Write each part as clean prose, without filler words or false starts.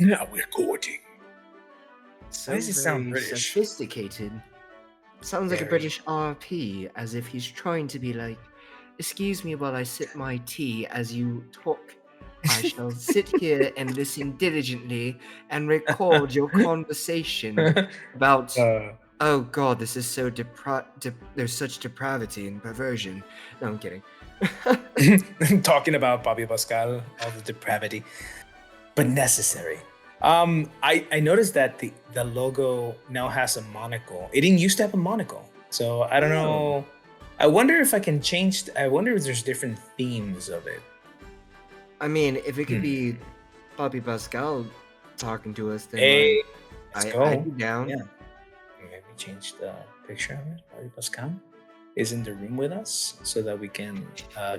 Now we're courting. Why So does it sound very British? sophisticated. Sounds like a Very. British RP, as if he's trying to be like, "Excuse me while I sip my tea as you talk. I shall sit here and listen diligently and record your conversation about." uh, Oh God, this is so there's such depravity and perversion. No, I'm kidding. talking about Bobby Pascal, all the depravity, but necessary. I noticed that the logo now has a monocle. It didn't used to have a monocle, so I don't Oh. know. I wonder if I can change. I wonder if there's different themes of it. I mean, if it could Hmm. be Bobby Pascal talking to us, then Hey, let's I'd go. be down. Yeah, maybe change the picture of it. Bobby Pascal is in the room with us so that we can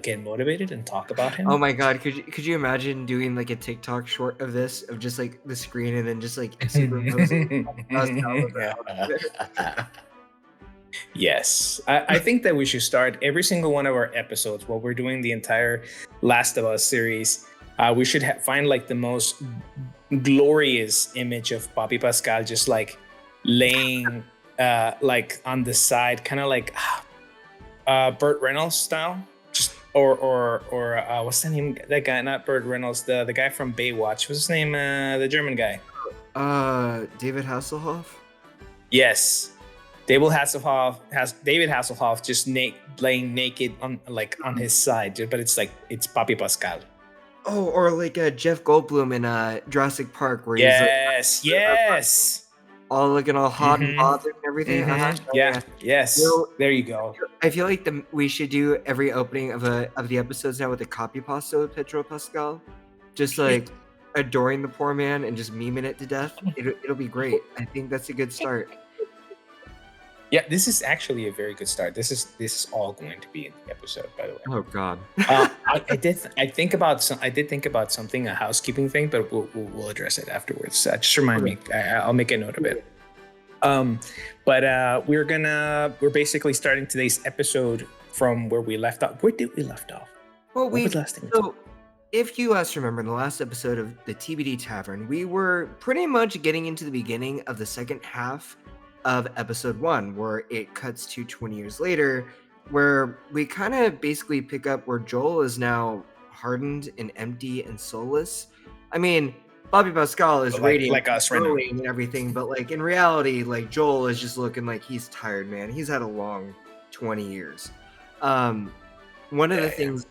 get motivated and talk about Oh him. my God, could you imagine doing like a TikTok short of this, of just like the screen and then just like superimposing Bobby Pascal with that outfit? Yes, I think that we should start every single one of our episodes while we're doing the entire Last of Us series. We should find like the most glorious image of Bobby Pascal just like laying like on the side, kind of like Burt Reynolds style. Just or what's the name? That guy, not Burt Reynolds, the guy from Baywatch. What's his name? The German guy. David Hasselhoff. Yes, David Hasselhoff just laying naked on like on his side, but it's Bobby Pascal. Oh, or like Jeff Goldblum in Jurassic Park, where he's like Yes, yes. all looking all hot and Mm-hmm. bothered and everything. Mm-hmm. Oh Yeah. yeah. You Yes. know, There you go. I feel like we should do every opening of the episodes now with a copy pasta with Pedro Pascal, just like adoring the poor man and just memeing it to death. It'll be great. I think that's a good start. Yeah, this is actually a very good start. This is all going to be in the episode, by the way. Oh God. I think about I did think about something, a housekeeping thing, but we'll address it afterwards. Just remind Okay. me. I'll make a note of it. But we're basically starting today's episode from where we left off. Where did we left off? Well, What was the last thing? so if you guys remember in the last episode of the TBD Tavern, we were pretty much getting into the beginning of the second half of episode 1, where it cuts to 20 years later, where we kind of basically pick up where Joel is now hardened and empty and soulless. I mean, Bobby Pascal is radiant, Like us right now. glowing and everything, but like in reality, like Joel is just looking like he's tired, man. He's had a long 20 years. One of the Yeah, yeah. things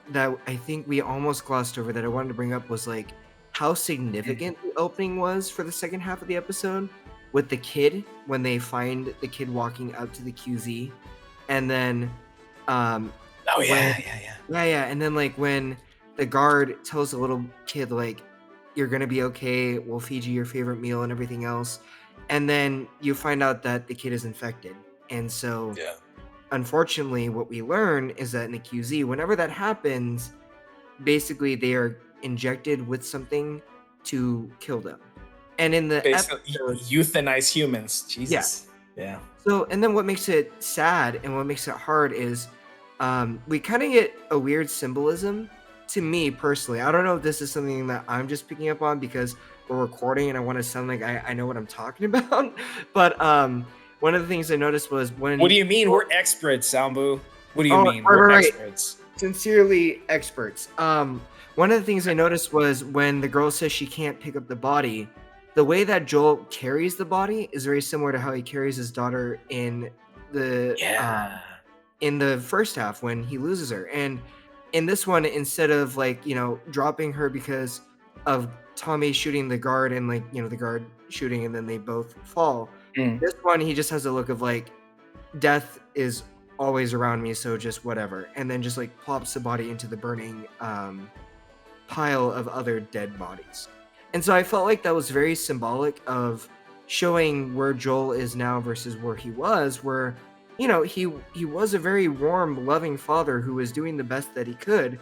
that I think we almost glossed over that I wanted to bring up was like how significant the opening was for the second half of the episode with the kid, when they find the kid walking up to the QZ, and then Oh when yeah. and then like when the guard tells the little kid like, you're gonna be okay, we'll feed you your favorite meal and everything else, and then you find out that the kid is infected. And so Yeah. unfortunately, what we learn is that in the QZ, whenever that happens, basically they are injected with something to kill them. And in the Basically, episode, euthanize humans. yeah. Jesus. Yeah. So, and then what makes it sad and what makes it hard is we kind of get a weird symbolism to me personally. I don't know if this is something that I'm just picking up on because we're recording and I want to sound like I know what I'm talking about. But one of the things I noticed was when. What do you mean? We're experts, Sambu. What do you Oh, mean? right, We're right, right. experts. Sincerely experts. One of the things I noticed was when the girl says she can't pick up the body, the way that Joel carries the body is very similar to how he carries his daughter Yeah. in the first half when he loses her. And in this one, instead of like, dropping her because of Tommy shooting the guard and like, the guard shooting and then they both fall. Mm. This one, he just has a look of like, death is always around me, so just whatever. And then just like plops the body into the burning pile of other dead bodies. And so I felt like that was very symbolic of showing where Joel is now versus where he was, where he was a very warm, loving father who was doing the best that he could.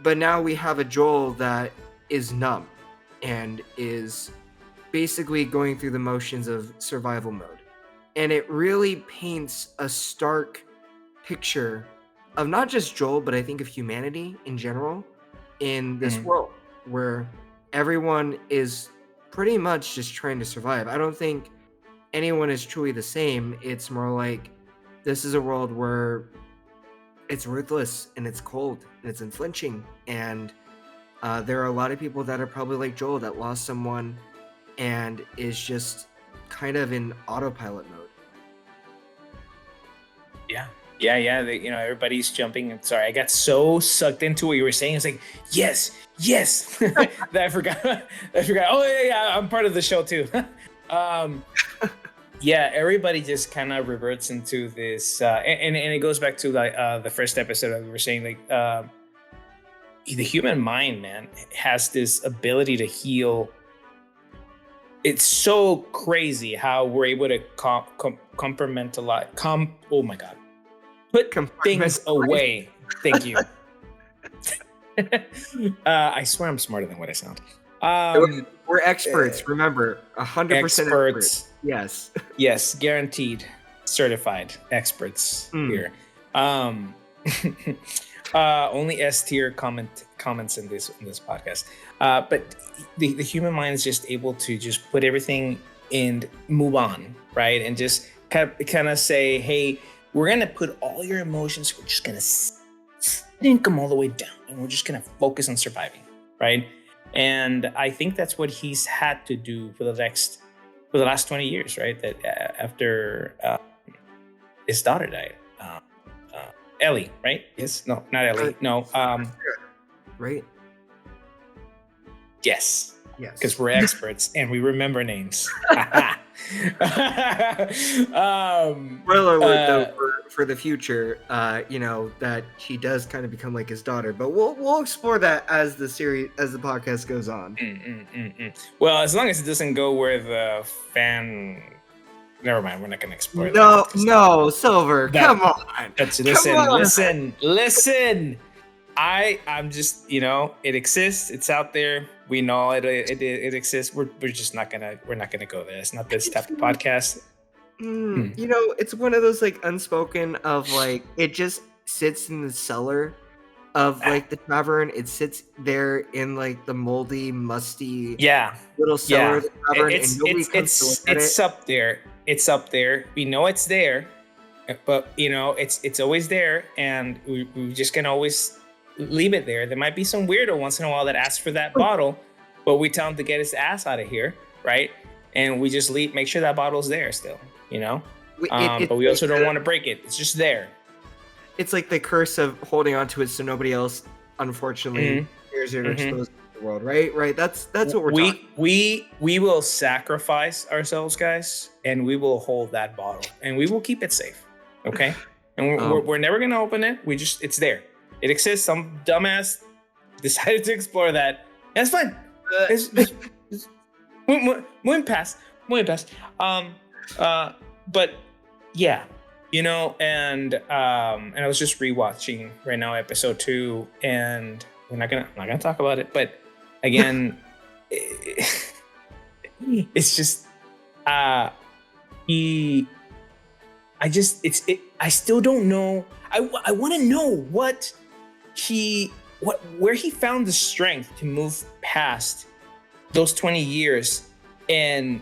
But now we have a Joel that is numb and is basically going through the motions of survival mode. And it really paints a stark picture of not just Joel, but I think of humanity in general in this Mm. world, where everyone is pretty much just trying to survive. I don't think anyone is truly the same. It's more like this is a world where it's ruthless and it's cold and it's unflinching. And there are a lot of people that are probably like Joel that lost someone and is just kind of in autopilot mode. Yeah. Everybody's jumping. Sorry, I got so sucked into what you were saying. It's like, yes, that I forgot. Oh yeah, I'm part of the show too. Yeah, everybody just kind of reverts into this, and it goes back to like the first episode that we were saying, like the human mind, man, has this ability to heal. It's so crazy how we're able to compartmentalize. Oh my god, put things away. Thank you. I swear I'm smarter than what I sound. We're experts. Remember, 100% experts. Yes, guaranteed, certified experts here. Only S tier comments in this podcast. But the human mind is just able to just put everything and move on, right? And just kind of say, hey, we're gonna put all your emotions. We're just gonna sink them all the way down, and we're just gonna focus on surviving, right? And I think that's what he's had to do for the last 20 years, right? That after his daughter died, Ellie, right? Yes, no, not Ellie. No, right? Yes, because we're experts and we remember names. Spoiler alert, though, for the future, that she does kind of become like his daughter, but we'll explore that as the podcast goes on. Well, as long as it doesn't go where the fan. Never mind, we're not going to explore that. No, Silver, come on. Listen. I'm just, it exists. It's out there. We know it exists. We're just not gonna go there. It's not this type of podcast. It's one of those like unspoken of like it just sits in the cellar of like the tavern. It sits there in like the moldy, musty little cellar of the tavern, and nobody comes to look at it. It's up there. It's up there. We know it's there, but it's always there, and we just can always leave it there. There might be some weirdo once in a while that asks for that bottle, but we tell him to get his ass out of here, right? And we just make sure that bottle's there still, but we also don't want to break it. It's just there. It's like the curse of holding on to it so nobody else, unfortunately, hears it or exposes it to the world, right? That's what we're talking. We will sacrifice ourselves, guys, and we will hold that bottle, and we will keep it safe, okay? And we're never gonna open it. It's there. It exists. Some dumbass decided to explore that. That's fine. Muy past. But yeah, and I was just rewatching right now episode 2, and I'm not gonna talk about it. But again, it's just I still don't know. I want to know where he found the strength to move past those 20 years and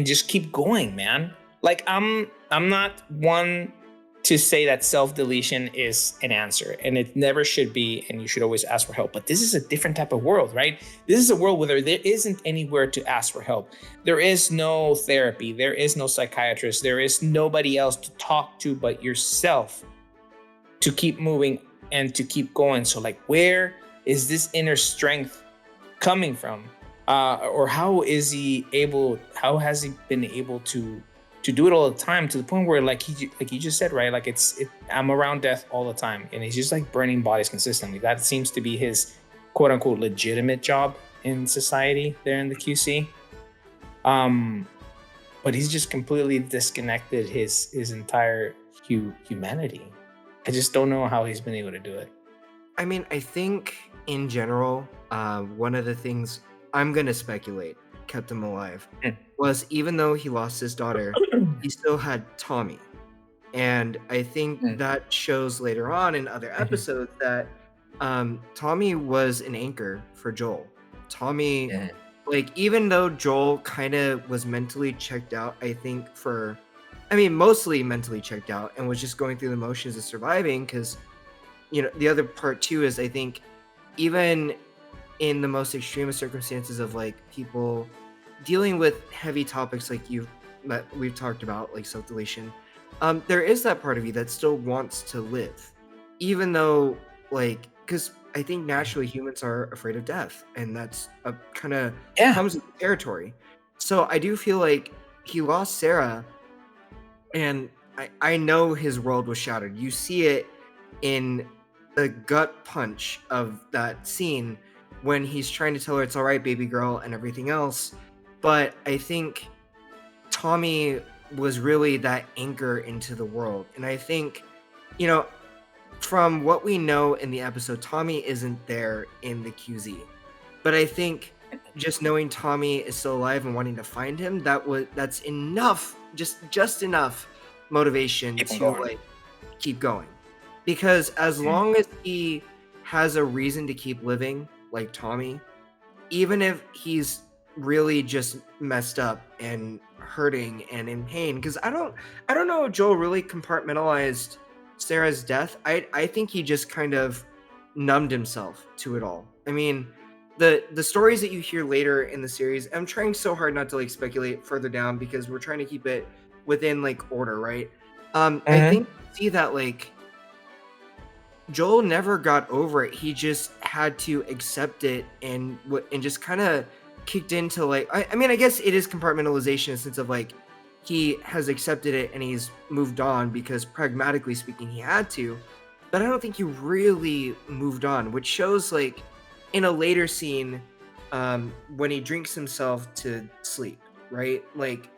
just keep going, man. Like I'm not one to say that self-deletion is an answer, and it never should be, and you should always ask for help. But this is a different type of world, right? This is a world where there isn't anywhere to ask for help. There is no therapy. There is no psychiatrist. There is nobody else to talk to but yourself to keep moving and to keep going. So like, where is this inner strength coming from? Or how has he been able to do it all the time, to the point where like you just said, right? Like I'm around death all the time, and he's just like burning bodies consistently. That seems to be his quote unquote legitimate job in society there in the QC. But he's just completely disconnected his entire humanity. I just don't know how he's been able to do it. I mean, I think in general, one of the things I'm going to speculate kept him alive was, even though he lost his daughter, he still had Tommy. And I think that shows later on in other episodes that Tommy was an anchor for Joel. Tommy, Mhm. like, even though Joel kind of was mentally checked out, I think mostly mentally checked out and was just going through the motions of surviving. Because the other part too is I think even in the most extreme of circumstances of like people dealing with heavy topics like that we've talked about, like self-deletion, there is that part of you that still wants to live, even though, like, because I think naturally humans are afraid of death, and that's a kind of Yeah. comes with the territory. So I do feel like he lost Sarah, and I know his world was shattered. You see it in the gut punch of that scene when he's trying to tell her it's all right, baby girl, and everything else. But I think Tommy was really that anchor into the world. And I think, you know, from what we know in the episode, Tommy isn't there in the QZ. But I think just knowing Tommy is still alive and wanting to find him, that's enough, just enough motivation Keep on to going. like keep going. Because as Mhm. long as he has a reason to keep living, like Tommy, even if he's really just messed up and hurting and in pain, because I don't know if Joel really compartmentalized Sarah's death. I think he just kind of numbed himself to it all. I mean, the stories that you hear later in the series, I'm trying so hard not to like speculate further down because we're trying to keep it within like order, right? I Mhm. think see that like Joel never got over it. He just had to accept it and just kind of kicked into like I mean I guess it is compartmentalization in the sense of like he has accepted it and he's moved on because pragmatically speaking he had to, but I don't think he really moved on, which shows like in a later scene when he drinks himself to sleep, right? Like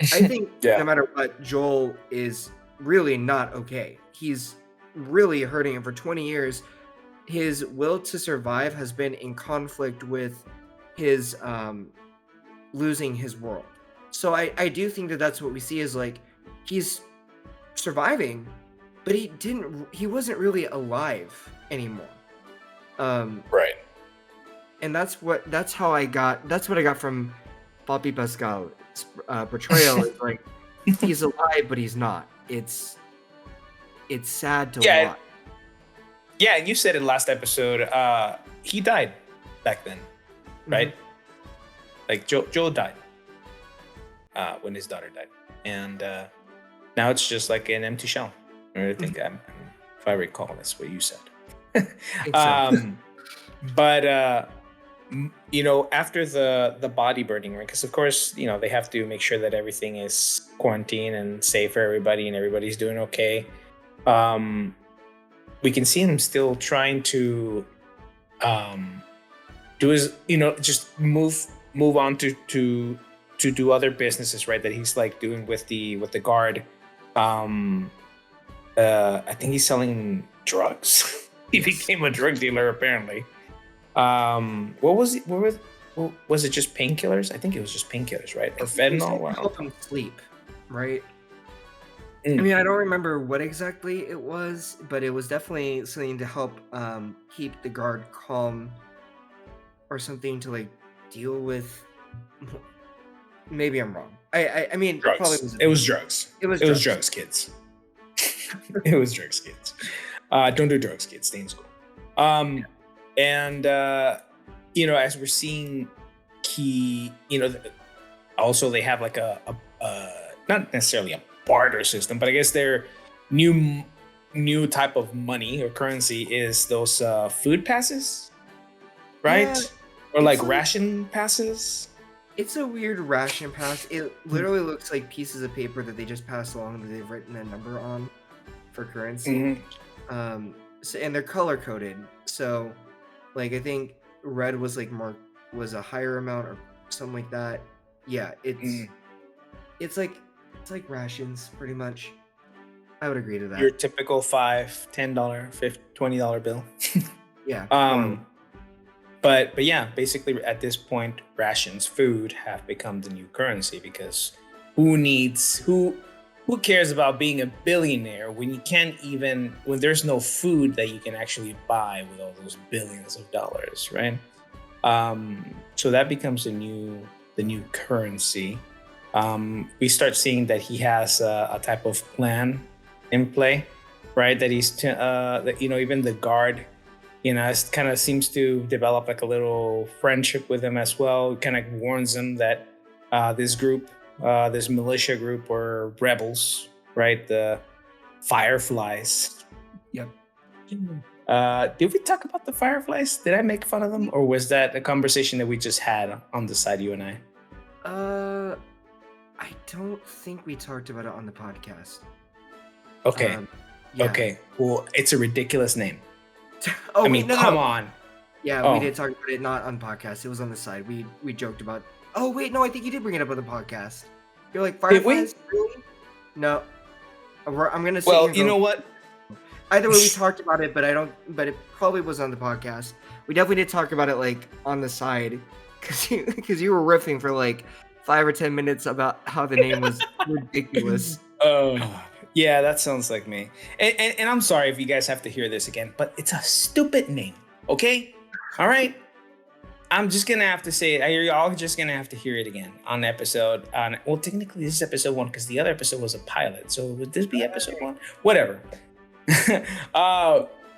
I think no Yeah. matter what, Joel is really not okay. He's really hurting, and for 20 years, his will to survive has been in conflict with his losing his world. So I do think that that's what we see is like he's surviving, but he wasn't really alive anymore. Um, Right. and that's what I got from Papi Pascal's portrayal is like he's alive but he's not. It's sad to Yeah. watch. Yeah. And you said in last episode, he died back then, Mhm. right? Like Joel died when his daughter died, and now it's just like an empty shell. I think if I recall, that's what you said. I think so. um, but after the body burning, right? Because of course, they have to make sure that everything is quarantined and safe for everybody, and everybody's doing okay. Um, we can see him still trying to um, do his, just move on to do other businesses, right? That he's like doing with the guard. Um, I think he's selling drugs. He became a drug dealer apparently. What was it? Was it just painkillers? I think it was just painkillers, right? Or He was fentanyl. gonna Well, help him sleep, right? I mm, mean, I don't remember what exactly it was, but it was definitely something to help keep the guard calm or something to like deal with. Maybe I'm wrong. I mean, it probably drugs. was a It was painkiller. drugs. It was It was drugs. drugs, kids. It was drugs, kids. Don't do drugs, kids. Stay in school. And as we're seeing, also they have like a not necessarily a barter system, but I guess their new type of money or currency is those food passes, Yeah, right? Or it's like like ration passes. it's a weird ration pass. It Mm-hmm. literally looks like pieces of paper that they just pass along that they've written a number on for currency. Mm-hmm. And they're color coded. So like I think red was like more was a higher amount or something like that. Yeah, it's like it's like rations pretty much. I would agree to Your that. typical $5, $10, $20 bill. Yeah, more or less. um, but yeah, basically at this point, rations, food have become the new currency because who cares about being a billionaire when you can't even when there's no food that you can actually buy with all those billions of dollars, right? So that becomes the new currency. We start seeing that he has a type of plan in play, right? That that even the guard, it kind of seems to develop like a little friendship with him as well. Kind of warns him that this group, this militia group, were rebels, right? The fireflies. Yep. Did we talk about the fireflies? Did I make fun of them, or was that a conversation that we just had on the side, you and I? I don't think we talked about it on the podcast. Okay. Yeah. Okay. Well, it's a ridiculous name. Oh, I mean, come on. Yeah, Oh. we did talk about it, not on podcast. It was on the side. We joked about. Oh wait, no, I think you did bring it up on the podcast. You're like Did we? fireflies, really? No, I'm gonna say. Well, you know what? Either way, we talked about it, but I don't. But it probably was on the podcast. We definitely did talk about it like on the side, because you were riffing for like 5 or 10 minutes about how the name was ridiculous. Oh, yeah, that sounds like me. And I'm sorry if you guys have to hear this again, but it's a stupid name. Okay, all right. I'm just gonna have to say it. You're all just gonna have to hear it again on episode. Well, technically, this is episode 1 because the other episode was a pilot. So would this be episode 1? Whatever.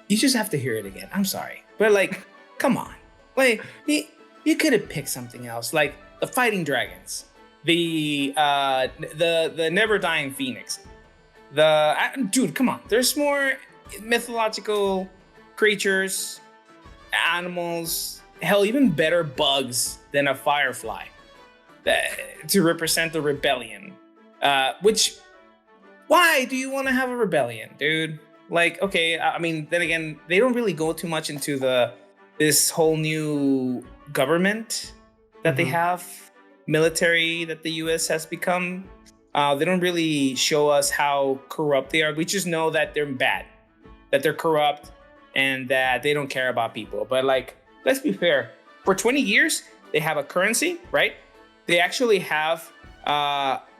You just have to hear it again. I'm sorry, but like, come on, like you could have picked something else, like the Fighting Dragons, the Never Dying Phoenix, dude. Come on, there's more mythological creatures, animals. Hell, even better bugs than a firefly to represent the rebellion. Which, why do you want to have a rebellion, dude? Like, okay, I mean, then again, they don't really go too much into this whole new government that they have, military that the U.S. has become. They don't really show us how corrupt they are. We just know that they're bad, that they're corrupt, and that they don't care about people. But like, let's be fair. For 20 years, they have a currency, right? They actually have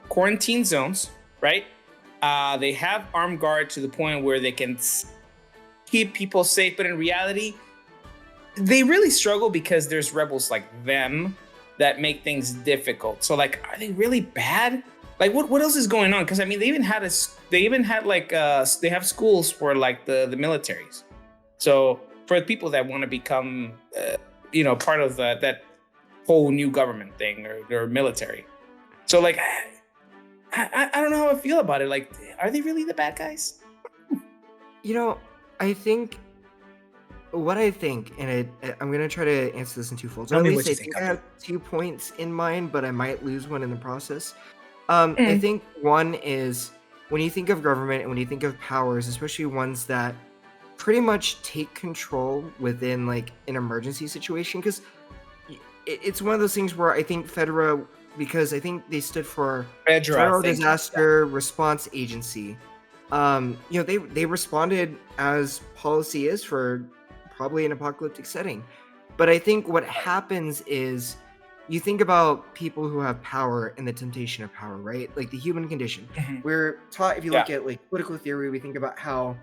quarantine zones, right? They have armed guard to the point where they can keep people safe. But in reality, they really struggle because there's rebels like them that make things difficult. So like, are they really bad? Like, what else is going on? Because I mean, they have schools for like the militaries. So for the people that want to become, part of that whole new government thing or military. So like, I don't know how I feel about it. Like, are they really the bad guys? I think what I think, and I'm gonna try to answer this in two folds. Tell At me least what you I think, think I Hunter. have 2 points in mind, but I might lose one in the process. I think one is when you think of government and when you think of powers, especially ones that pretty much take control within like an emergency situation, because it's one of those things where I think FEDRA, because I think they stood for Federal Thank you. Disaster Response Agency. They responded as policy is for probably an apocalyptic setting. But I think what happens is you think about people who have power and the temptation of power, right? Like the human condition. Mhm. We're taught, if you Yeah. look at like political theory, we think about how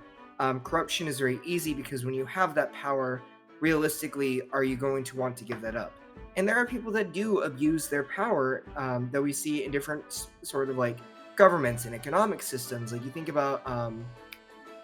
corruption is very easy because when you have that power, realistically, are you going to want to give that up? And there are people that do abuse their power that we see in different sort of like governments and economic systems. Like you think about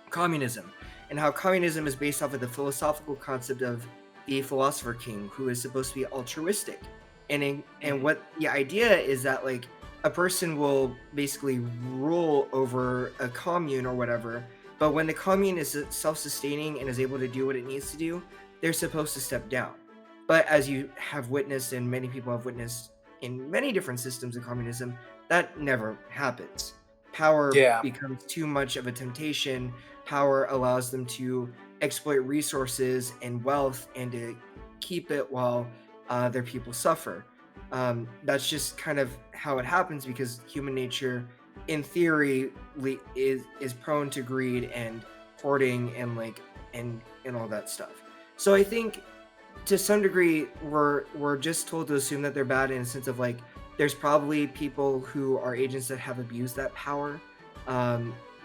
communism and how communism is based off of the philosophical concept of the philosopher king who is supposed to be altruistic. And what the idea is that like a person will basically rule over a commune or whatever, but when the commune is self-sustaining and is able to do what it needs to do, they're supposed to step down. But as you have witnessed, and many people have witnessed in many different systems of communism, that never happens. Power Yeah. becomes too much of a temptation. Power allows them to exploit resources and wealth and to keep it while their people suffer. That's just kind of how it happens because human nature, in theory, is prone to greed and hoarding and all that stuff. So I think to some degree we're just told to assume that they're bad in a sense of like there's probably people who are agents that have abused that power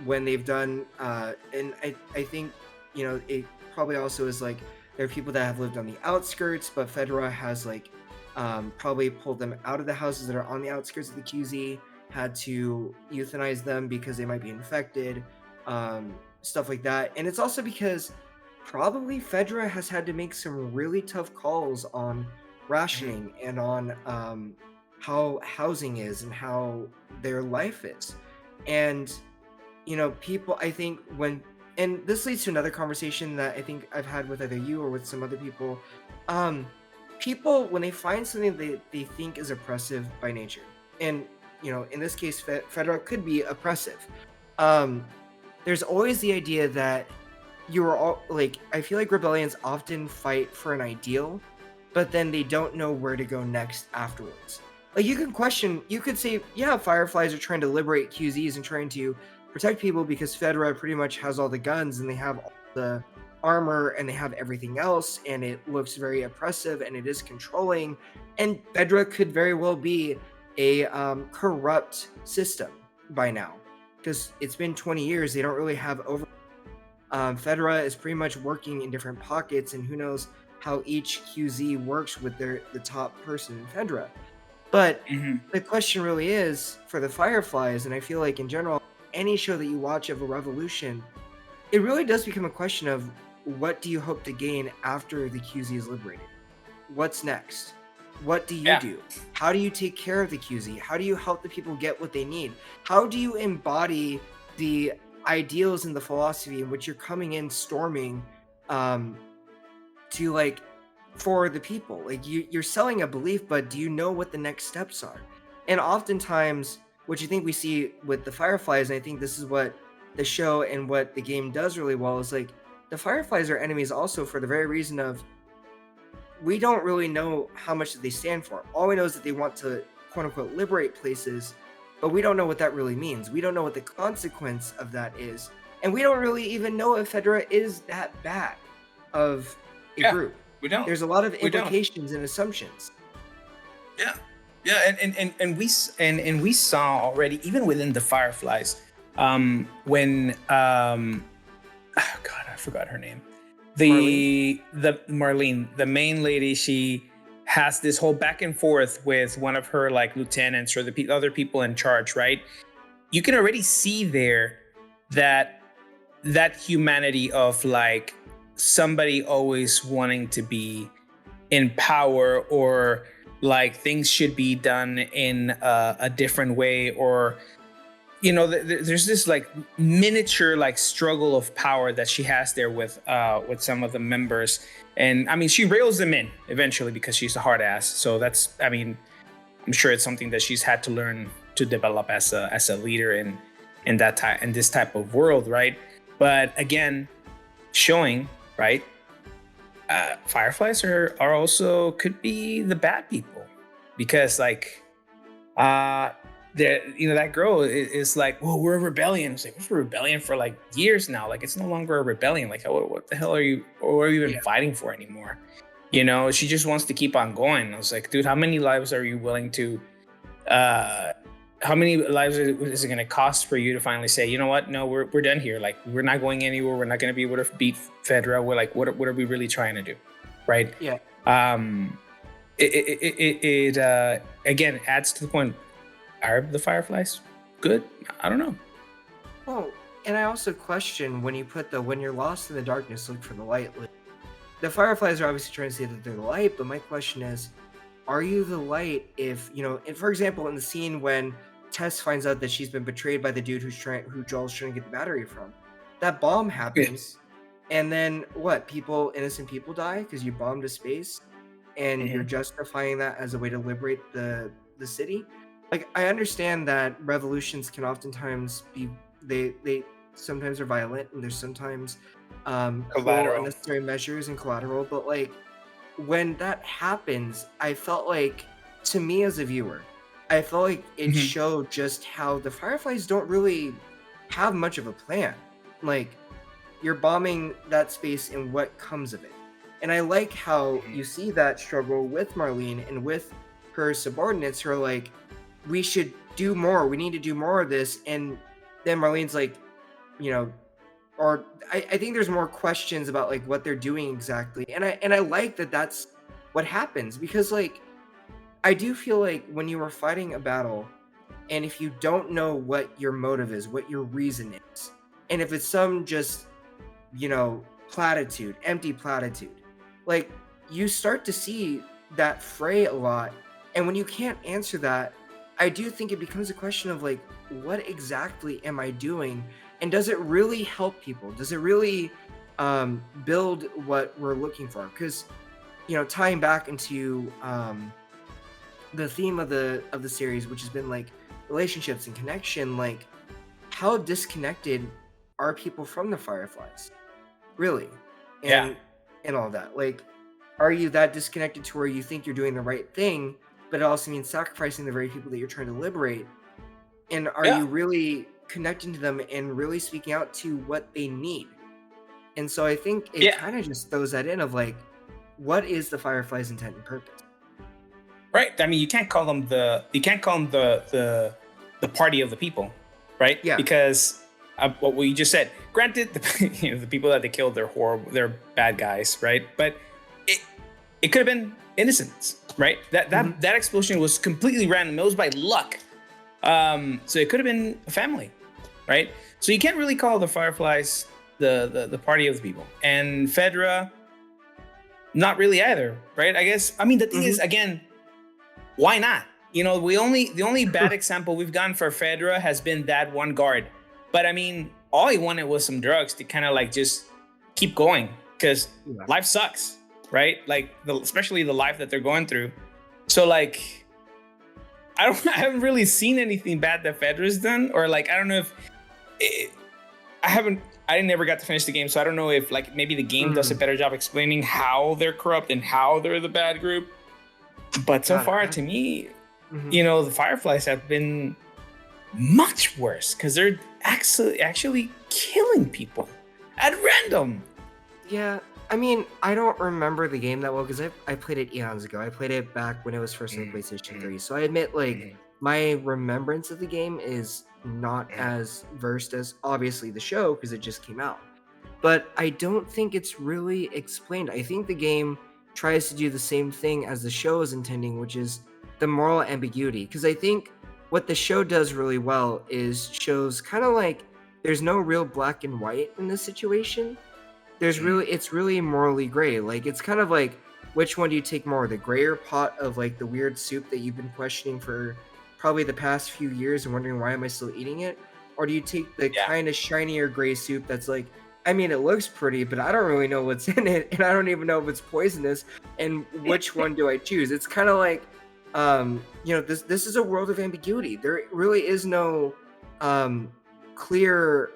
when they've done and I think it probably also is like There are people that have lived on the outskirts, but Fedra has like probably pulled them out of the houses that are on the outskirts of the QZ, had to euthanize them because they might be infected, stuff like that. And it's also because probably Fedra has had to make some really tough calls on Mhm. rationing and on how housing is and how their life is. And people, I think and this leads to another conversation that I think I've had with either you or with some other people. Um, People, when they find something they think is oppressive by nature, and in this case, Fedra could be oppressive. Um, there's always the idea that you are all like, I feel like rebellions often fight for an ideal, but then they don't know where to go next afterwards. Like you could say, yeah, Fireflies are trying to liberate QZs and trying to protect people because Fedra pretty much has all the guns and they have all the armor and they have everything else, and it looks very oppressive and it is controlling. And Fedra could very well be a corrupt system by now because it's been 20 years. They don't really have over. Fedra is pretty much working in different pockets, and who knows how each QZ works with the top person in Fedra. But Mhm. the question really is for the Fireflies, and I feel like in general, any show that you watch of a revolution, it really does become a question of what do you hope to gain after the QZ is liberated? What's next? What do you Yeah. do? How do you take care of the QZ? How do you help the people get what they need? How do you embody the ideals and the philosophy in which you're coming in storming um, to like for the people? Like you're selling a belief, but do you know what the next steps are? And oftentimes, what you think we see with the Fireflies, and I think this is what the show and what the game does really well, is like the Fireflies are enemies also for the very reason of we don't really know how much that they stand for. All we know is that they want to quote unquote liberate places, but we don't know what that really means. We don't know what the consequence of that is. And we don't really even know if Fedra is that bad of a Yeah. group. We don't. There's a lot of We don't. implications and assumptions. Yeah. Yeah. And we saw already, even within the Fireflies, when oh God, I forgot her name. Marlene? The Marlene, the main lady, she has this whole back and forth with one of her like lieutenants or the other people in charge, right? You can already see there that humanity of like somebody always wanting to be in power, or like things should be done in a different way, or there's this like miniature like struggle of power that she has there with some of the members. And I mean, she rails them in eventually because she's a hard ass. So that's, I mean, I'm sure it's something that she's had to learn to develop as a leader in that type, in this type of world, right? But again, showing, right, fireflies are also could be the bad people, because like that girl is like, well, we're a rebellion. It's like, we're a rebellion for like years now. Like, it's no longer a rebellion. Like, what the hell are you, or are you even Yeah. fighting for anymore? She just wants to keep on going. I was like, dude, how many lives are you willing to uh how many lives is it going to cost for you to finally say, you know what, no, we're done here. Like, we're not going anywhere. We're not going to be able to beat Fedra. We're like, what are we really trying to do, right? Yeah. um again adds to the point. Are the fireflies good? I don't know. Well, and I also question when you put the when you're lost in the darkness, look for the light. Like, the Fireflies are obviously trying to say that they're the light, but my question is, are you the light if for example, in the scene when Tess finds out that she's been betrayed by the dude who Joel's trying to get the battery from, that bomb Yeah. happens, and then what? Innocent people die because you bombed a space, and you're Mhm. justifying that as a way to liberate the city. Like, I understand that revolutions can oftentimes be they sometimes are violent, and there's sometimes cruel Collateral. unnecessary measures and collateral, but like when that happens, I felt like, to me as a viewer, I felt like it Mhm. showed just how the Fireflies don't really have much of a plan. Like, you're bombing that space and what comes of it. And I like how Mhm. you see that struggle with Marlene and with her subordinates who are like, we should do more. We need to do more of this. And then Marlene's like, you know, or I think there's more questions about like what they're doing exactly, and I like that that's what happens, because like I do feel like when you are fighting a battle, and if you don't know what your motive is, what your reason is, and if it's some just, platitude, empty platitude, like you start to see that fray a lot. And when you can't answer that, I do think it becomes a question of like, what exactly am I doing? And does it really help people? Does it really build what we're looking for? Because, tying back into the theme of the series, which has been like relationships and connection, like how disconnected are people from the Fireflies, really, Yeah. and all that. Like, are you that disconnected to where you think you're doing the right thing, but it also means sacrificing the very people that you're trying to liberate? And are Yeah. you really connecting to them and really speaking out to what they need? And so I think it Yeah. kind of just throws that in of like, what is the Fireflies' intent and purpose? Right. I mean, you can't call them the party of the people, right? Yeah. Because what we just said. Granted, the people that they killed, they're horrible, they're bad guys, right? But it it could have been innocents, right? Mhm. That explosion was completely random. It was by luck. So it could have been a family, right? So you can't really call the Fireflies the party of the people, and Fedra not really either, right? I guess. I mean, the thing is, Mhm. again, why not? The only bad example we've gotten for Fedra has been that one guard. But I mean, all he wanted was some drugs to kind of like just keep going, because Yeah. life sucks, right? Like especially the life that they're going through. So like, I haven't really seen anything bad that Fedra's done, or like I don't know if it, I haven't. I never got to finish the game, so I don't know if like maybe the game does a Mm. better job explaining how they're corrupt and how they're the bad group. But so God. far, to me, Mhm. the Fireflies have been much worse, because they're actually killing people at random. Yeah, I mean, I don't remember the game that well because I played it eons ago. I played it back when it was first on Mm, PlayStation mm, 3. So I admit, like, mm, my remembrance of the game is not mm. as versed as obviously the show because it just came out. But I don't think it's really explained. I think the game tries to do the same thing as the show is intending, which is the moral ambiguity. Because I think what the show does really well is shows kind of like there's no real black and white in this situation. Mm. It's really morally gray. Like it's kind of like, which one do you take more, the grayer pot of like the weird soup that you've been questioning for probably the past few years and wondering why am I still eating it, or do you take the Yeah, kind of shinier gray soup that's like, I mean, it looks pretty, but I don't really know what's in it, and I don't even know if it's poisonous, and which one do I choose? It's kind of like, this is a world of ambiguity. There really is no um clear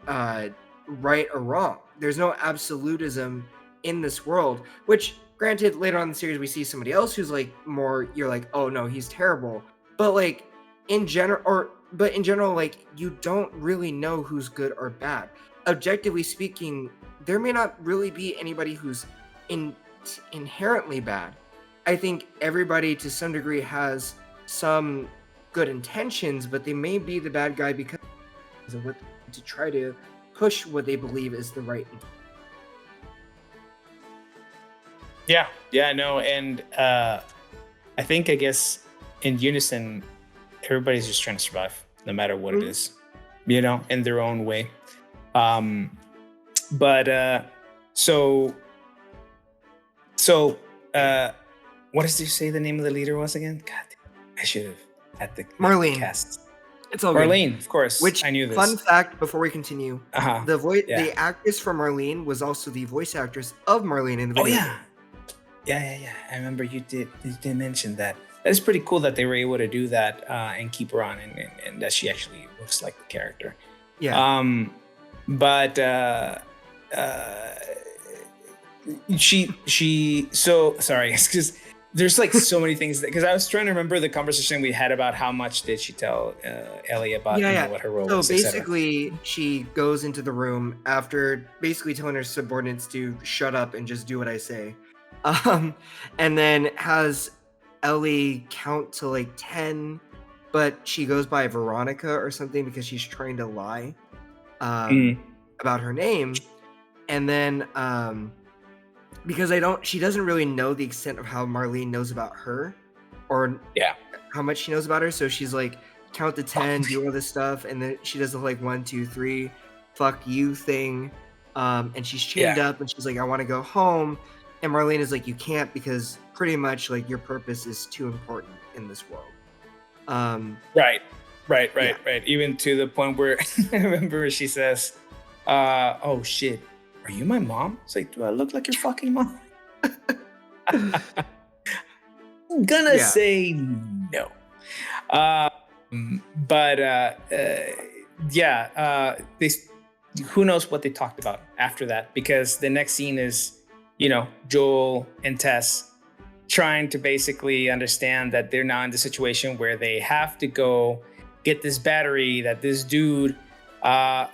uh, right or wrong. There's no absolutism in this world, which granted later on in the series we see somebody else who's like more, you're like, oh no, he's terrible. But like in general, like you don't really know who's good or bad. Objectively speaking, there may not really be anybody who's in, inherently bad. I think everybody to some degree has some good intentions, but they may be the bad guy because of what to try to push what they believe is the right. yeah, yeah. No, and I think, I guess, in unison, everybody's just trying to survive, no matter what it Mhm. is, in their own way. Um, but so so what does you say the name of the leader was again? God, I should have had the Marlene, cast. it's all good. Marlene, of course, Which I knew fun this. fact before we continue, Uh-huh. Yeah. the actress for Marlene was also the voice actress of Marlene in the Oh video yeah. game. Yeah. I remember you did mention that. That's pretty cool that they were able to do that, and keep her on, and that she actually looks like the character. Yeah. Um, but uh, she so sorry. It's because there's like so many things, because I was trying to remember the conversation we had about how much did she tell Ellie about Yeah. what her role So was, etc. basically, she goes into the room after basically telling her subordinates to shut up and just do what I say, um, and then has Ellie count to like 10, but she goes by Veronica or something because she's trying to lie. Um, Mm. about her name, and then because she doesn't really know the extent of how Marlene knows about her, or Yeah. how much she knows about her. So she's like, count to 10, do all this stuff, and then she does the like 1, 2, 3, fuck you thing. And she's chained Yeah. up, and she's like, I want to go home. And Marlene is like, you can't, because pretty much like your purpose is too important in this world. Right. Yeah. Even to the point where I remember she says, "Oh shit, are you my mom?" It's like, do I look like your fucking mom? I'm gonna Yeah. say no. But yeah, they. Who knows what they talked about after that? Because the next scene is, Joel and Tess trying to basically understand that they're now in the situation where they have to go get this battery that this dude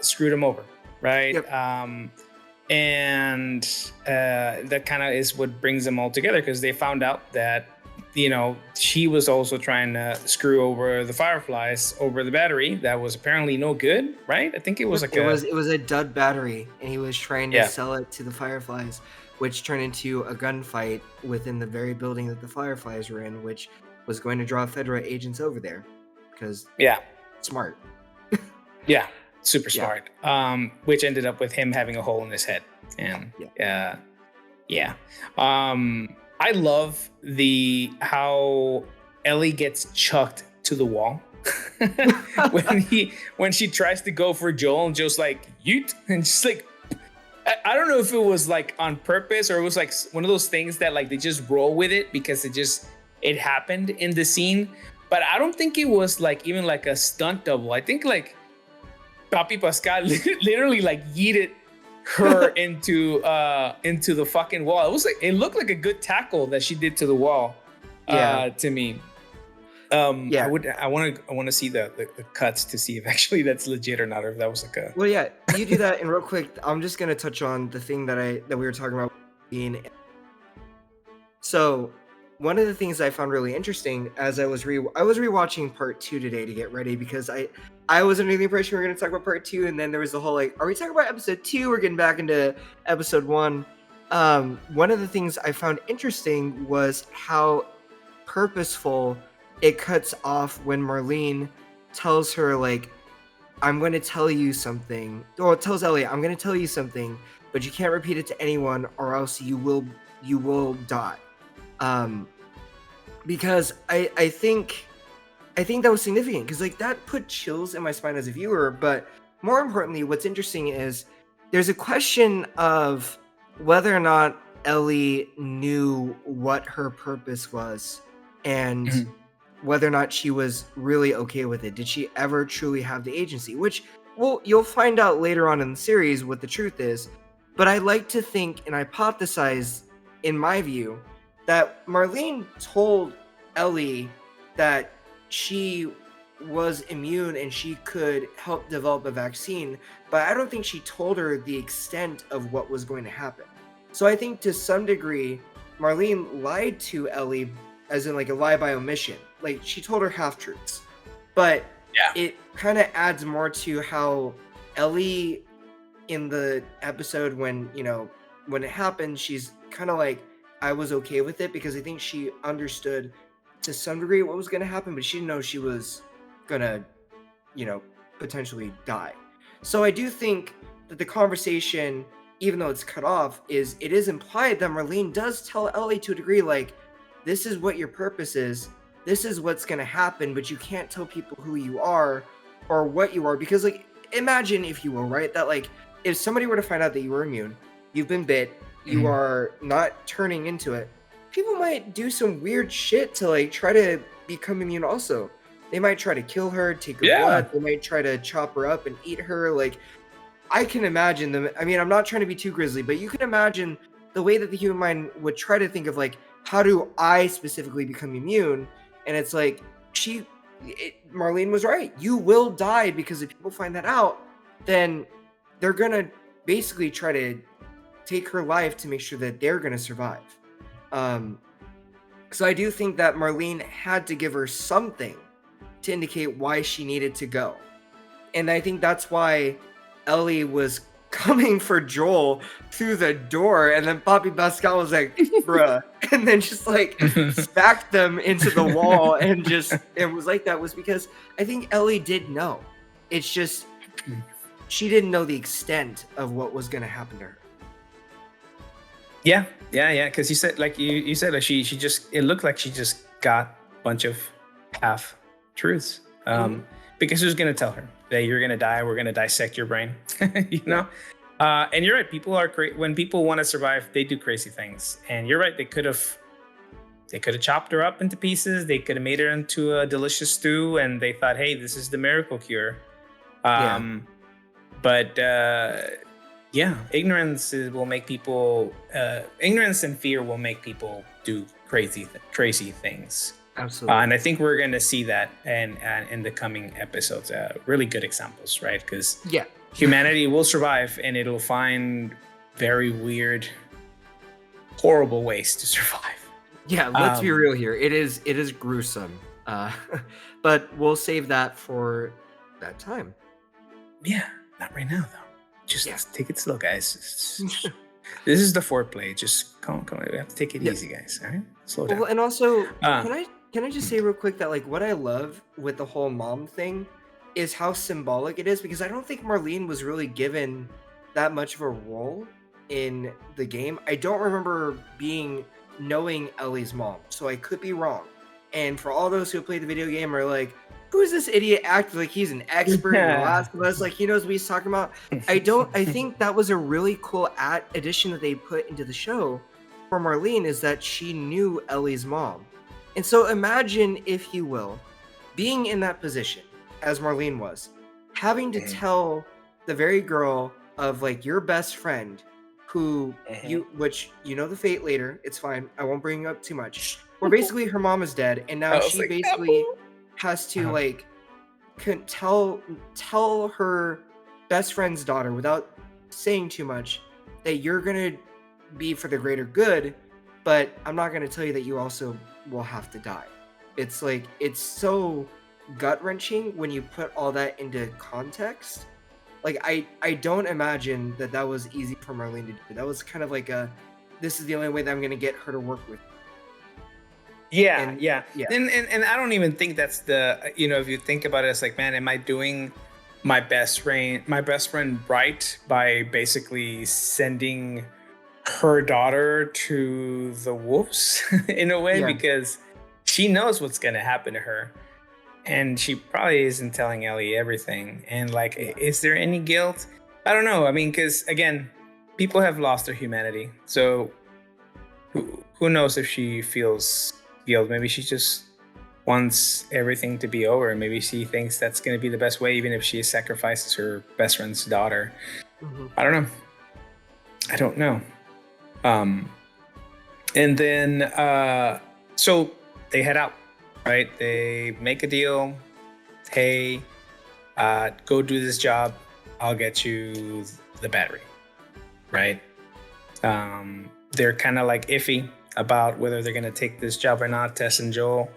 screwed him over, right? Yep. And that kind of is what brings them all together, because they found out that she was also trying to screw over the fireflies over the battery that was apparently no good, right? I think it was like it was a dud battery, and he was trying to Yeah. sell it to the fireflies, which turned into a gunfight within the very building that the fireflies were in, which was going to draw Fedra agents over there because Yeah. smart. Yeah, super Yeah. smart. Which ended up with him having a hole in his head. And yeah. I love how Ellie gets chucked to the wall when she tries to go for Joel, and Joel's like, yeet, and just like, I don't know if it was like on purpose, or it was like one of those things that like they just roll with it because it happened in the scene. But I don't think it was like even like a stunt double. I think like Papi Pascal literally like yeeted her into the fucking wall. It looked like a good tackle that she did to the wall. To me. Yeah. I want to see the cuts to see if actually that's legit or not, or if that was like a. Well, yeah, you do that, and real quick, I'm just gonna touch on the thing that we were talking about being. So, one of the things I found really interesting as I was rewatching part 2 today to get ready, because I was under the impression we were gonna talk about part 2, and then there was the whole like, are we talking about episode 2? We're getting back into episode 1. One of the things I found interesting was how purposeful it cuts off when Marlene tells her like, I'm going to tell you something. Or it tells Ellie, I'm going to tell you something, but you can't repeat it to anyone, or else you will die. Because I think that was significant, because like that put chills in my spine as a viewer. But more importantly, what's interesting is there's a question of whether or not Ellie knew what her purpose was, and whether or not she was really okay with it. Did she ever truly have the agency? Which, well, you'll find out later on in the series what the truth is. But I like to think and hypothesize, in my view, that Marlene told Ellie that she was immune and she could help develop a vaccine, but I don't think she told her the extent of what was going to happen. So I think to some degree, Marlene lied to Ellie, as in like a lie by omission. Like she told her half-truths. But it kind of adds more to how Ellie, in the episode when it happened, she's kind of like, I was okay with it, because I think she understood to some degree what was going to happen, but she didn't know she was going to, potentially die. So I do think that the conversation, even though it's cut off, it is implied that Marlene does tell Ellie to a degree, like, this is what your purpose is, this is what's going to happen, but you can't tell people who you are or what you are, because like, imagine, if you will, right, that like, if somebody were to find out that you were immune, you've been bit, you are not turning into it, people might do some weird shit to like try to become immune also. They might try to kill her, take her blood, they might try to chop her up and eat her. Like, I can imagine them. I mean, I'm not trying to be too grisly, but you can imagine the way that the human mind would try to think of like, how do I specifically become immune? And it's like, Marlene was right. You will die, because if people find that out, then they're gonna basically try to take her life to make sure that they're gonna survive. So I do think that Marlene had to give her something to indicate why she needed to go. And I think that's why Ellie was coming for Joel through the door, and then Poppy Pascal was like, bruh, and then just like smacked them into the wall, and just it was like that was because I think Ellie did know. It's just she didn't know the extent of what was gonna happen to her. Yeah. Because you said like you said like she just it looked like she just got a bunch of half truths. Because who's gonna tell her that you're gonna die? We're gonna dissect your brain, you know. And you're right. People are when people want to survive, they do crazy things. And you're right. They could have chopped her up into pieces. They could have made her into a delicious stew, and they thought, hey, this is the miracle cure. But ignorance will make people. Ignorance and fear will make people do crazy things. Absolutely. And I think we're going to see that in the coming episodes. Really good examples, right? Because humanity will survive, and it'll find very weird, horrible ways to survive. Yeah, let's be real here. It is gruesome, but we'll save that for that time. Yeah, not right now though. Just take it slow, guys. This is the foreplay. Just come on. We have to take it easy, guys. All right, slow down. Well, and also, can I just say real quick that like what I love with the whole mom thing is how symbolic it is, because I don't think Marlene was really given that much of a role in the game. I don't remember knowing Ellie's mom, so I could be wrong. And for all those who played the video game are like, who's this idiot acting like he's an expert in The Last of Us, like he knows what he's talking about. I think that was a really cool addition that they put into the show for Marlene, is that she knew Ellie's mom. And so imagine, if you will, being in that position as Marlene was, having to tell the very girl of like your best friend who which you know the fate later, it's fine, I won't bring up too much, where basically her mom is dead, and now she like, basically has to like tell her best friend's daughter without saying too much that you're gonna be for the greater good, but I'm not gonna tell you that you also will have to die. It's like, it's so gut-wrenching when you put all that into context. Like I don't imagine that was easy for Marlene to do. That was kind of like this is the only way that I'm gonna get her to work with. Yeah. And I don't even think that's the, if you think about it, it's like, man, am I doing my best friend right by basically sending her daughter to the wolves in a way, because she knows what's going to happen to her, and she probably isn't telling Ellie everything. And like, is there any guilt? I don't know. I mean, because again, people have lost their humanity. So who knows if she feels guilt? Maybe she just wants everything to be over. Maybe she thinks that's going to be the best way, even if she sacrifices her best friend's daughter. I don't know. And then, so they head out, right? They make a deal. Hey, go do this job. I'll get you the battery, right? They're kind of like iffy about whether they're going to take this job or not, Tess and Joel,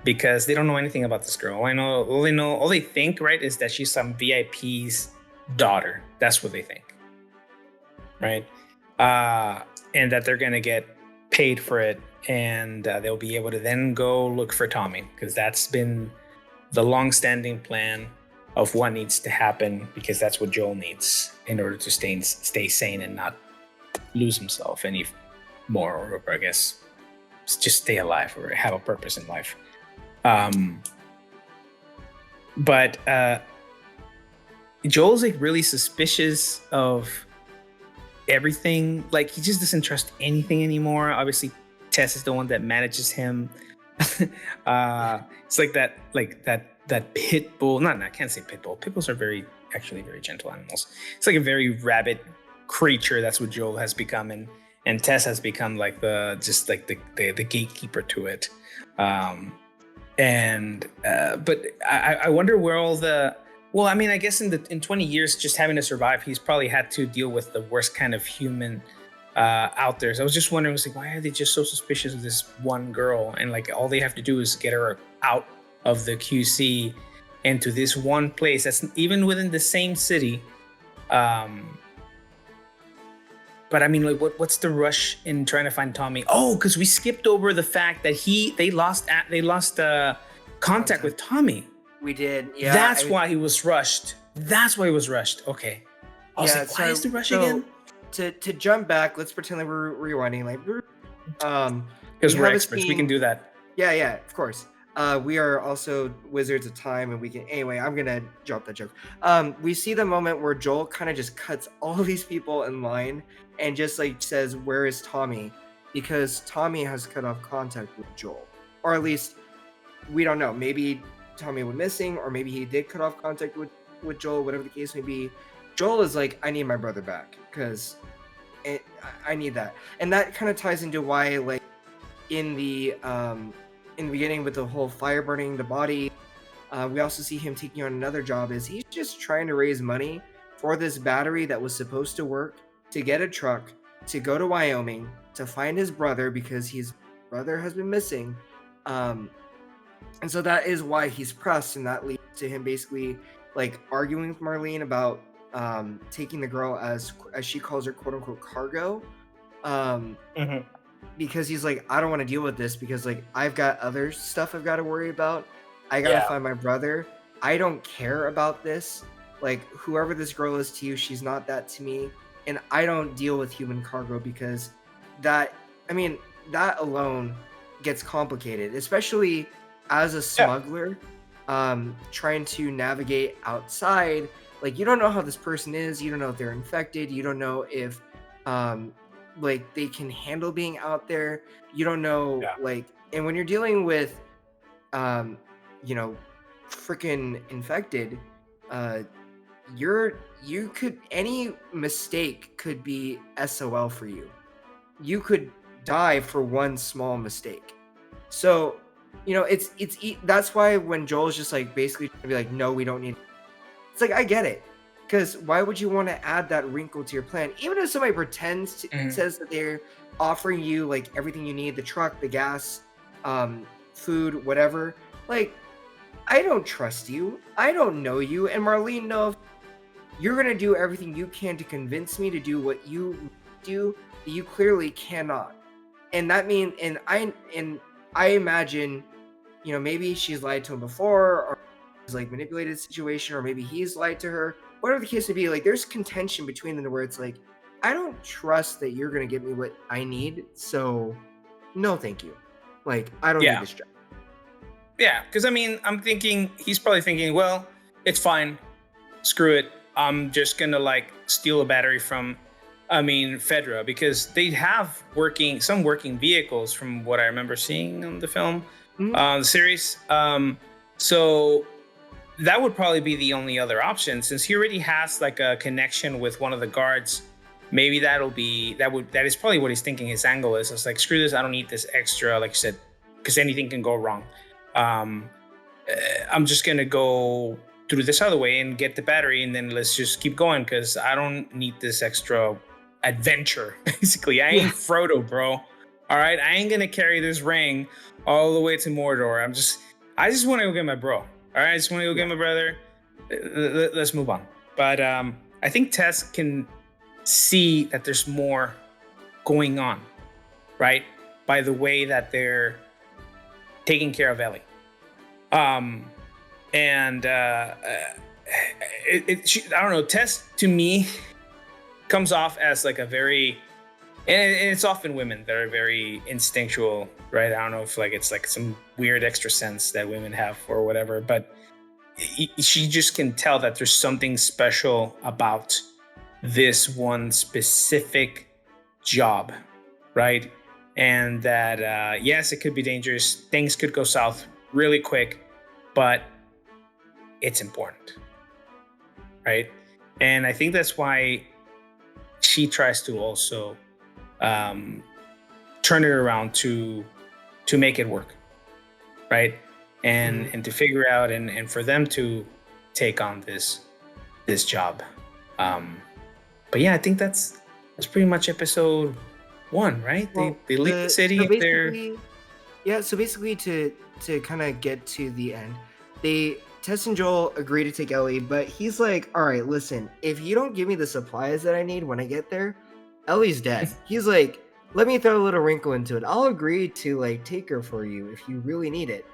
because they don't know anything about this girl. All they think, right, is that she's some VIP's daughter. That's what they think, right? And that they're going to get paid for it, and they'll be able to then go look for Tommy, because that's been the long-standing plan of what needs to happen, because that's what Joel needs in order to stay sane and not lose himself any more, or I guess just stay alive or have a purpose in life. But Joel's like really suspicious of everything. Like, he just doesn't trust anything anymore. Obviously, Tess is the one that manages him. It's like that pit bull. I can't say pit bull. Pit bulls are actually very gentle animals. It's like a very rabid creature. That's what Joel has become, and Tess has become like the gatekeeper to it. But I wonder where all the. Well, I mean, I guess in 20 years, just having to survive, he's probably had to deal with the worst kind of human out there. So I was just wondering, why are they just so suspicious of this one girl? And like, all they have to do is get her out of the QC into this one place that's even within the same city. but I mean, like, what's the rush in trying to find Tommy? Oh, because we skipped over the fact that they lost contact with Tommy. We did, yeah. That's why he was rushed. That's why he was rushed. Okay. I was Yeah, like, why is the rush so again? to jump back, let's pretend like we're rewinding. Like, we Because we're have a experts, we can scene. do that. Yeah, of course. We are also wizards of time, and we can. Anyway, I'm gonna drop that joke. We see the moment where Joel kind of just cuts all these people in line and just like says, "Where is Tommy?" Because Tommy has cut off contact with Joel, or at least we don't know. Maybe Tommy went missing, or maybe he did cut off contact with Joel. Whatever the case may be, Joel is like, "I need my brother back because I need that," and that kind of ties into why like in the beginning with the whole fire burning the body, we also see him taking on another job. Is he's just trying to raise money for this battery that was supposed to work to get a truck to go to Wyoming to find his brother because his brother has been missing, and so that is why he's pressed, and that leads to him basically like arguing with Marlene about taking the girl as she calls her, quote unquote, cargo. Um, Mhm. because he's like, I don't want to deal with this because like I've got other stuff I've got to worry about. I gotta Yeah. find my brother. I don't care about this. Like whoever this girl is to you, she's not that to me. And I don't deal with human cargo because that I mean, that alone gets complicated, especially as a Yeah. smuggler, trying to navigate outside. Like you don't know how this person is, you don't know if they're infected, you don't know if um like they can handle being out there, you don't know Yeah. like, and when you're dealing with um you know freaking infected, uh you could, any mistake could be SOL for you. You could die for one small mistake. So that's why when Joel's just like basically trying to be like, no, we don't need, it's like I get it, because why would you want to add that wrinkle to your plan? Even if somebody pretends to, Mhm. says that they're offering you like everything you need, the truck, the gas, food, whatever. Like, I don't trust you. I don't know you. And Marlene, no, you're gonna do everything you can to convince me to do what you do that you clearly cannot. And that means, and I imagine, maybe she's lied to him before, or he's like manipulated the situation, or maybe he's lied to her. Whatever the case may be, like there's contention between them where it's like, I don't trust that you're gonna give me what I need, so no, thank you. Like I don't need Yeah. this job. Yeah. Because I mean, I'm thinking he's probably thinking, well, it's fine. Screw it. I'm just gonna like steal a battery from, I mean, Fedra, because they have some working vehicles from what I remember seeing on the film, Mhm. the series. So that would probably be the only other option since he already has like a connection with one of the guards. Maybe that is probably what he's thinking his angle is. It's like, screw this, I don't need this extra, like you said, because anything can go wrong. Um, I'm just gonna go through this other way and get the battery, and then let's just keep going because I don't need this extra adventure. Basically, I Yeah. ain't Frodo, bro. All right, I ain't gonna carry this ring all the way to Mordor. I just want to go get my bro. All right, I just want to go Yeah. get my brother. Let's move on. But I think Tess can see that there's more going on, right? By the way that they're taking care of Ellie. Um, and I don't know. Tess to me comes off as like a very, and it's often women that are very instinctual, right? I don't know if like it's like some weird extra sense that women have or whatever, but she just can tell that there's something special about this one specific job, right? And that yes, it could be dangerous. Things could go south really quick, but it's important, right? And I think that's why she tries to also um, turn it around to make it work, right? And to figure out and for them to take on this job. But yeah, I think that's pretty much episode 1, right? They Well, leave the the city so and they're basically, yeah, so basically to kind of get to the end, they Tess and Joel agree to take Ellie, but he's like, "All right, listen, if you don't give me the supplies that I need when I get there, Ellie's dead. He's like, let me throw a little wrinkle into it. I'll agree to like take her for you if you really need it,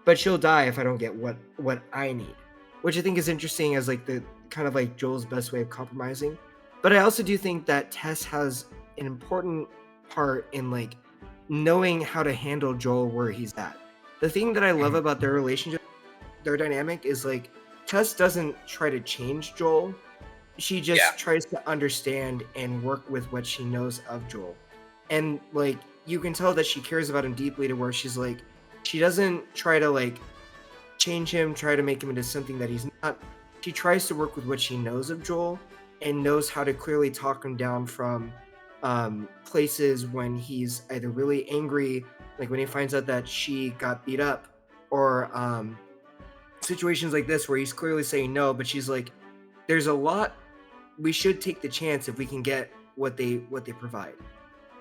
but she'll die if I don't get what I need, which I think is interesting as like the kind of like Joel's best way of compromising. But I also do think that Tess has an important part in like knowing how to handle Joel where he's at. The thing that I love Mhm. about their relationship, their dynamic, is like Tess doesn't try to change Joel. She Yeah. just tries to understand and work with what she knows of Joel. And like you can tell that she cares about him deeply to where she's like she doesn't try to like change him, try to make him into something that he's not. She tries to work with what she knows of Joel and knows how to clearly talk him down from places when he's either really angry, like when he finds out that she got beat up, or situations like this where he's clearly saying no, but she's like, there's a lot we should take the chance if we can get what they provide.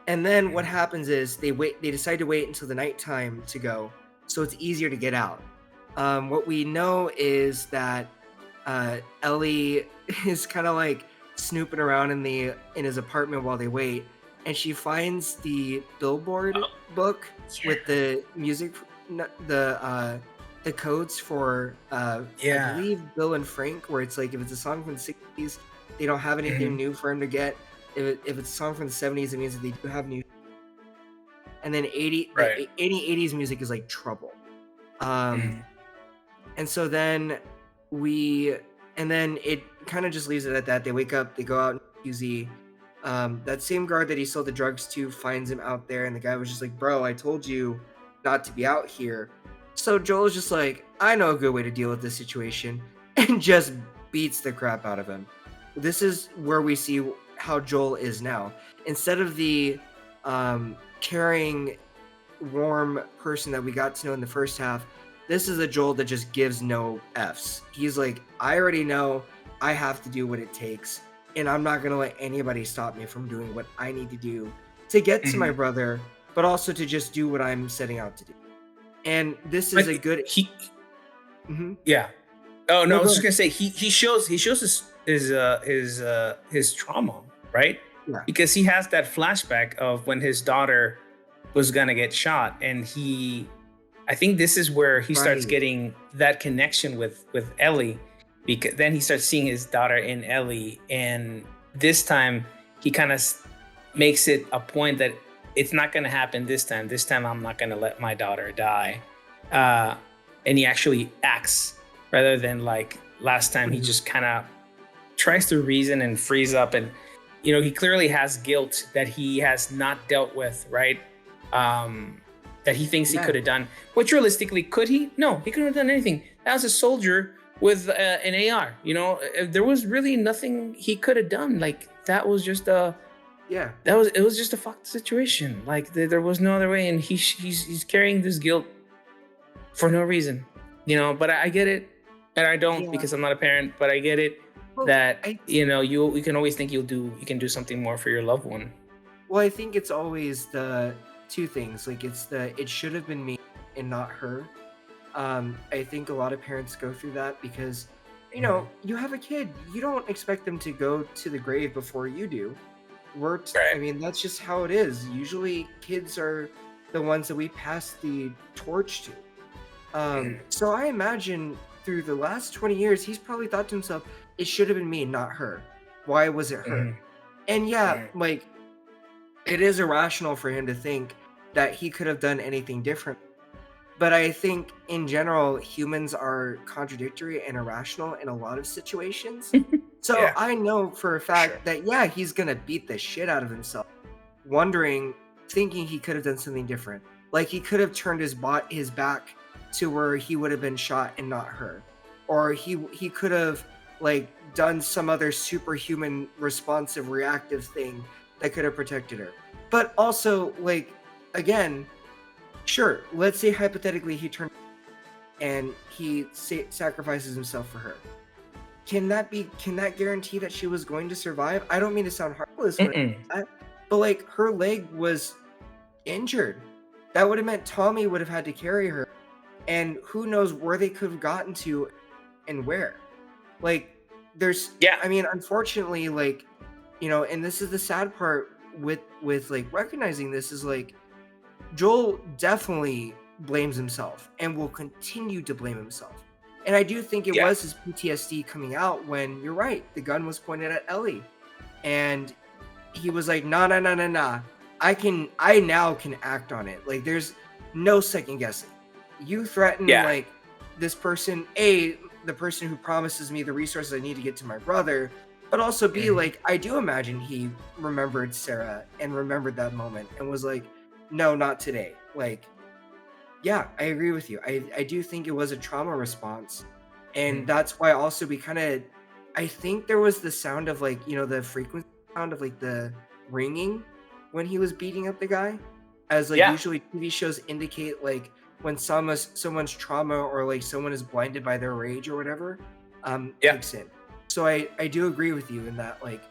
And then what Mhm. happens is they decide to wait until the nighttime to go, so it's easier to get out. What we know is that Ellie is kind of like snooping around in his apartment while they wait, and she finds the Billboard Oh, book with yeah. the codes for I Yeah. believe Bill and Frank, where it's like if it's a song from the 60s, they don't have anything Mhm. new for him to get. If it's a song from the 70s, it means that they do have new. And then Right. any 80s music is like trouble. Um, Mhm. and so then we and then it kind of just leaves it at that. They wake up, they go out and QZ. That same guard that he sold the drugs to finds him out there, and the guy was just like, "Bro, I told you not to be out here." So Joel's just like, "I know a good way to deal with this situation," and just beats the crap out of him. This is where we see how Joel is now. Instead of the caring, warm person that we got to know in the first half, this is a Joel that just gives no F's. He's like, I already know I have to do what it takes, and I'm not going to let anybody stop me from doing what I need to do to get to my Mhm. brother, but also to just do what I'm setting out to do. And this is But a good. he Mhm. yeah. Oh no, No, I was go just ahead. gonna say he shows his trauma, right? Yeah. Because he has that flashback of when his daughter was gonna get shot, and I think this is where he starts Right. getting that connection with Ellie, because then he starts seeing his daughter in Ellie, and this time he kind of makes it a point that it's not gonna happen this time. This time I'm not gonna let my daughter die, uh, and he actually acts rather than like last time he Mhm. just kind of tries to reason and freeze up, and he clearly has guilt that he has not dealt with, right? um that he thinks he Yeah. could have done, which realistically, could he? No, he couldn't have done anything. That was a soldier with an AR. There was really nothing he could have done. Like, Yeah. it was just a fucked situation. Like, there was no other way, and he's carrying this guilt for no reason. But I get it, and I don't, Yeah. because I'm not a parent. But I get it Well, that I you can always think you can do something more for your loved one. Well, I think it's always the two things. Like it should have been me and not her. I think a lot of parents go through that because, Mhm. you have a kid. You don't expect them to go to the grave before you do. I Right. mean, that's just how it is. Usually, kids are the ones that we pass the torch to. Mhm. So I imagine through the last 20 years, he's probably thought to himself, it should have been me, not her. Why was it her? Mhm. And yeah, Mhm. like it is irrational for him to think that he could have done anything different. But I think in general, humans are contradictory and irrational in a lot of situations. So Yeah, I know for a for sure. fact that, yeah, he's going to beat the shit out of himself, wondering, thinking he could have done something different. Like he could have turned his back to where he would have been shot and not her. Or he could have like done some other superhuman responsive reactive thing that could have protected her. But also like again, sure, let's say hypothetically he turned and sacrifices himself for her. Can that guarantee that she was going to survive? I don't mean to sound heartless when Mm-mm. I say that, but like her leg was injured. That would have meant Tommy would have had to carry her, and who knows where they could have gotten to and where. Like, Yeah. I mean, unfortunately, like, and this is the sad part. with like recognizing this is like Joel definitely blames himself and will continue to blame himself. And I do think it Yeah. was his PTSD coming out when you're right, the gun was pointed at Ellie. And he was like, nah, nah, nah, nah, nah. I now can act on it. Like there's no second guessing. You threaten Yeah. like this person, the person who promises me the resources I need to get to my brother, but also B, like I do imagine he remembered Sarah and remembered that moment and was like, no, not today. Like, yeah, I agree with you. I do think it was a trauma response. And that's why also we kind of, I think there was the sound of like, the frequency sound of like the ringing when he was beating up the guy. As like usually TV shows indicate like when someone's trauma or like someone is blinded by their rage or whatever, kicks in. So I do agree with you in that like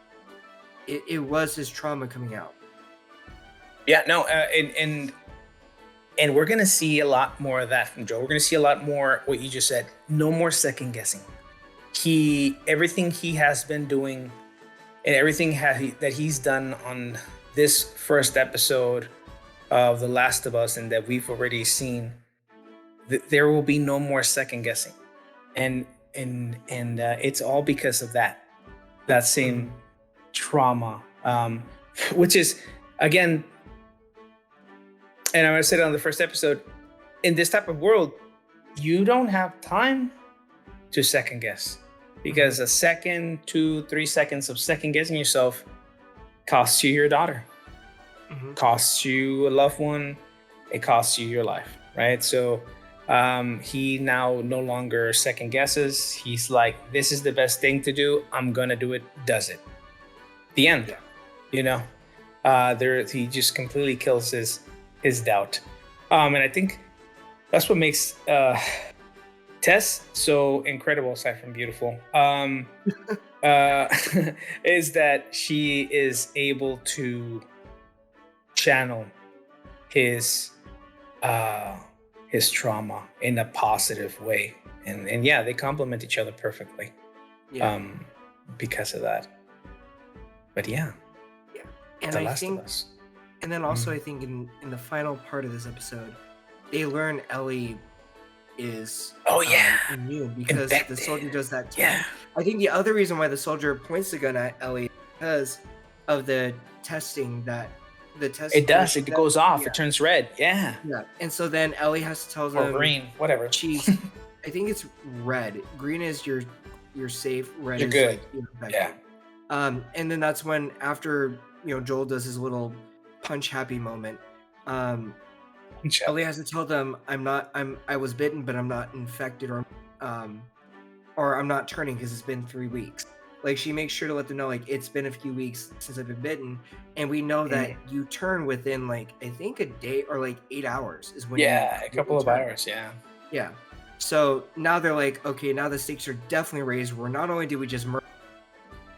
it was his trauma coming out. Yeah, no, and we're gonna see a lot more of that from Joe. We're gonna see a lot more what you just said. No more second guessing. Everything he has been doing, and everything that he's done on this first episode of The Last of Us, and that we've already seen, there will be no more second guessing, and it's all because of that same trauma, which is again. And I said it on the first episode, in this type of world, you don't have time to second guess, because a second, 2-3 seconds of second guessing yourself costs you your daughter, costs you a loved one, it costs you your life, right? So he now no longer second guesses. He's like, this is the best thing to do. I'm going to do it. Does it. The end, he just completely kills his doubt. And I think that's what makes Tess so incredible, aside from beautiful, is that she is able to channel his trauma in a positive way. And yeah, they complement each other perfectly because of that. But yeah. And The I Last think of Us. And then also, I think in the final part of this episode, they learn Ellie is immune because infected. the soldier does that too. Yeah. I think the other reason why the soldier points the gun at Ellie is because of the testing that it does. It goes off. Yeah. It turns red. Yeah. Yeah. And so then Ellie has to tell them, or green, whatever. She's, I think it's red. Green is you're safe. Red you're is good. Like you're infected. Yeah. And then that's when after Joel does his little punch happy moment, Ellie has to tell them, I was bitten, but I'm not infected, or I'm not turning because it's been 3 weeks. Like she makes sure to let them know, like, it's been a few weeks since I've been bitten, and we know that you turn within like I think a day or like 8 hours is when a couple of hours. Yeah. So now they're like, okay, now the stakes are definitely raised. Where not only do we just murder,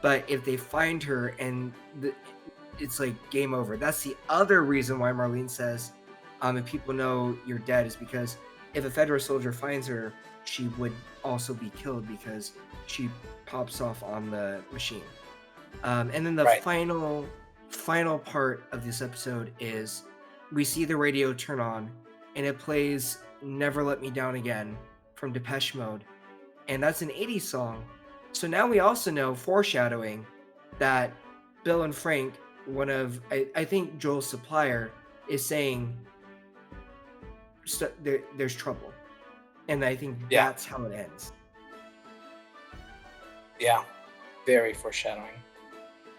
but if they find her and it's like game over. That's the other reason why Marlene says, if people know you're dead, is because if a federal soldier finds her, she would also be killed because she pops off on the machine. And then the final part of this episode is we see the radio turn on and it plays Never Let Me Down Again from Depeche Mode. And that's an 80s song. So now we also know, foreshadowing, that Bill and Frank, one of, I think Joel's supplier, is saying there's trouble. And I think that's how it ends. Yeah, very foreshadowing.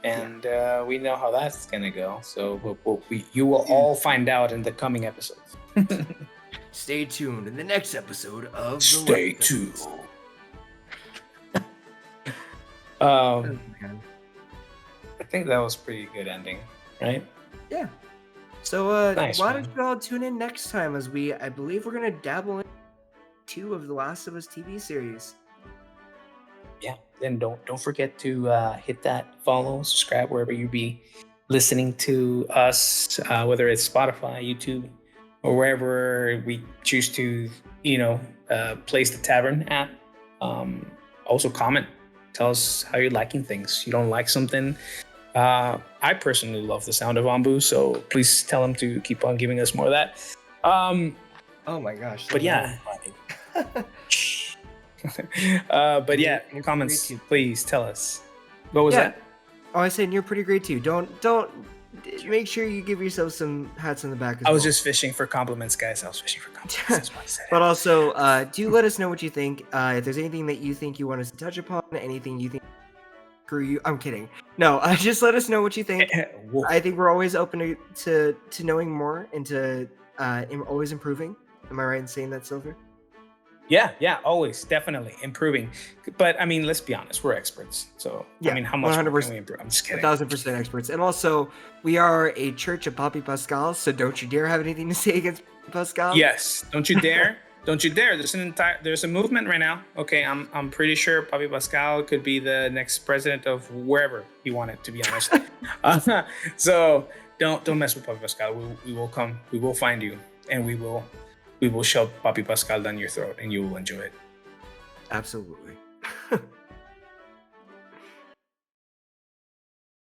And we know how that's going to go. So you will all find out in the coming episodes. Stay tuned in the next episode of Stay tuned. I think that was pretty good ending, right? Yeah. So nice, why don't you all tune in next time, as I believe we're going to dabble in 2 of the Last of Us TV series. Yeah, and don't forget to hit that follow, subscribe wherever you be listening to us, whether it's Spotify, YouTube, or wherever we choose to, place the tavern at. Also comment, tell us how you're liking things. You don't like something, I personally love the sound of Ambu, so please tell him to keep on giving us more of that. Oh my gosh. But yeah. But yeah, You're comments, great too. please tell us. What was Yeah. that? Oh, I said you're pretty great too. Don't make sure you give yourself some hats on the back as I well. was just fishing for compliments, guys. I was fishing for compliments. That's why I said But it. also, do let us know what you think. If there's anything that you think you want us to touch upon, anything you think screw you. I'm kidding. No, just let us know what you think. Whoa. I think we're always open to knowing more and to always improving. Am I right in saying that, Silver? Yeah, always, definitely improving. But I mean, let's be honest, we're experts. So I Yeah, mean, how much more 100%. can we improve? I'm just kidding. 1,000% experts. And also, we are a church of Poppy Pascal, so don't you dare have anything to say against Poppy Pascal. Yes, don't you dare. Don't you dare. There's a movement right now. Okay, I'm pretty sure Papi Pascal could be the next president of wherever he wanted, to be honest. So don't mess with Papi Pascal. We will come, we will find you, and we will shove Papi Pascal down your throat, and you will enjoy it. Absolutely.